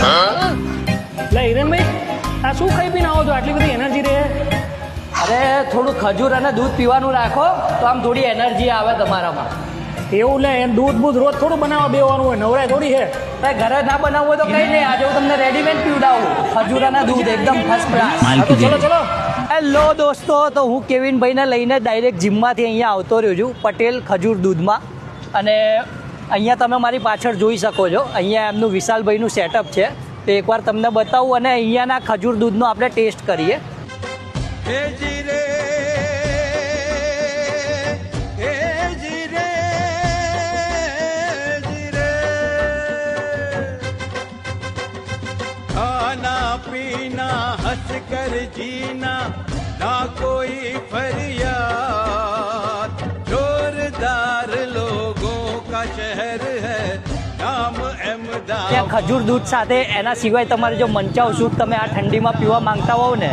એટલે હિરેનભાઈ આ શું ખાઈ પીને આવો છો? આટલી બધી એનર્જી રહે? અરે થોડું ખજૂર અને દૂધ પીવાનું રાખો તો આમ થોડી એનર્જી આવે તમારામાં. એવું લે દૂધ બૂધ રોજ થોડું બનાવવા બેવાનું હોય, નવરાય થોડી છે. ભાઈ ઘરે ના બનાવવું હોય તો કંઈ નહીં, આજે હું તમને રેડીમેડ પીવડાવું ખજૂર અને દૂધ એકદમ ફર્સ્ટ ક્લાસ. ચલો ચલો. હેલો દોસ્તો, તો હું કેવિનભાઈને લઈને ડાયરેક્ટ જીમમાંથી અહીંયા આવતો રહ્યો છું પટેલ ખજૂર દૂધમાં. અને અહીંયા તમે મારી પાછળ જોઈ શકો છો, અહીંયા એમનું વિશાલભાઈનું સેટઅપ છે. તો એકવાર તમને બતાવું અને અહીંયાના ખજૂર દૂધનો આપણે ટેસ્ટ કરીએ. खाना पीना हंस कर जीना ना कोई फरियाद जोरदार लोगों का शहर है नाम अहमदाबाद. ત્યાં ખજૂર દૂધ સાથે એના સિવાય તમારે જો મંચાવ સૂપ તમે આ ઠંડીમાં પીવા માંગતા હોવ ને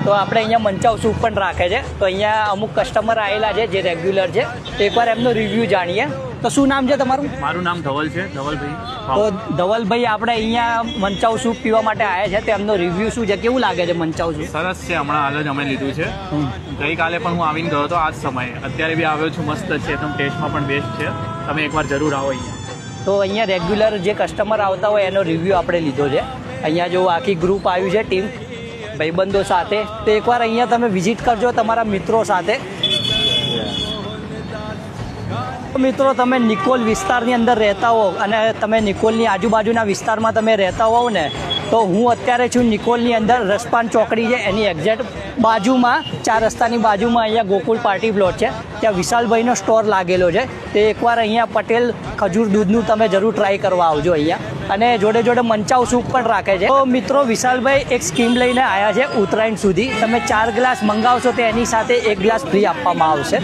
તો આપણે અહીંયા મંચાવ સૂપ પણ રાખે છે. તો અહીંયા અમુક કસ્ટમર આવેલા છે જે રેગ્યુલર છે, તો એકવાર એમનો રિવ્યૂ જાણીએ. તો શું નામ છે તમારું? મારું નામ ધવલ છે, ધવલભાઈ. તો ધવલભાઈ આપણે અહીંયા મંચાવ સૂપ પીવા માટે આવ્યા છે, તો એમનો રિવ્યૂ શું છે, કેવું લાગે છે મંચાવ સૂપ? સરસ છે, હમણાં હાલ જ અમે લીધું છે. ગઈકાલે પણ હું આવીને ગયો હતો આ જ સમયે, અત્યારે બી આવ્યો છું. મસ્ત છે એકદમ, ટેસ્ટમાં પણ બેસ્ટ છે. તમે એકવાર જરૂર આવો અહીંયા. તો અહીંયા રેગ્યુલર જે કસ્ટમર આવતા હોય એનો રિવ્યૂ આપણે લીધો છે. અહીંયા જો આખી ગ્રુપ આવ્યું છે, ટીમ ભાઈબંધો સાથે. તો એકવાર અહીંયા તમે વિઝિટ કરજો તમારા મિત્રો સાથે. મિત્રો તમે નિકોલ વિસ્તારની અંદર રહેતા હો અને તમે નિકોલની આજુબાજુના વિસ્તારમાં તમે રહેતા હોવ ને, તો હું અત્યારે છું નિકોલની અંદર રસપાન ચોકડી છે એની એક્ઝેક્ટ બાજુમાં, 4 રસ્તાની બાજુમાં અહીંયા ગોકુળ પાર્ટી પ્લોટ છે. ત્યાં વિશાલભાઈનો સ્ટોર લાગેલો છે. તે એકવાર અહીંયા પટેલ ખજૂર દૂધનું તમે જરૂર ટ્રાય કરવા આવજો અહીંયા. અને જોડે જોડે મંચાવ સૂપ પણ રાખે છે. તો મિત્રો વિશાલભાઈ એક સ્કીમ લઈને આવ્યા છે ઉત્તરાયણ સુધી. તમે 4 ગ્લાસ મંગાવશો તો એની સાથે 1 ગ્લાસ ફ્રી આપવામાં આવશે.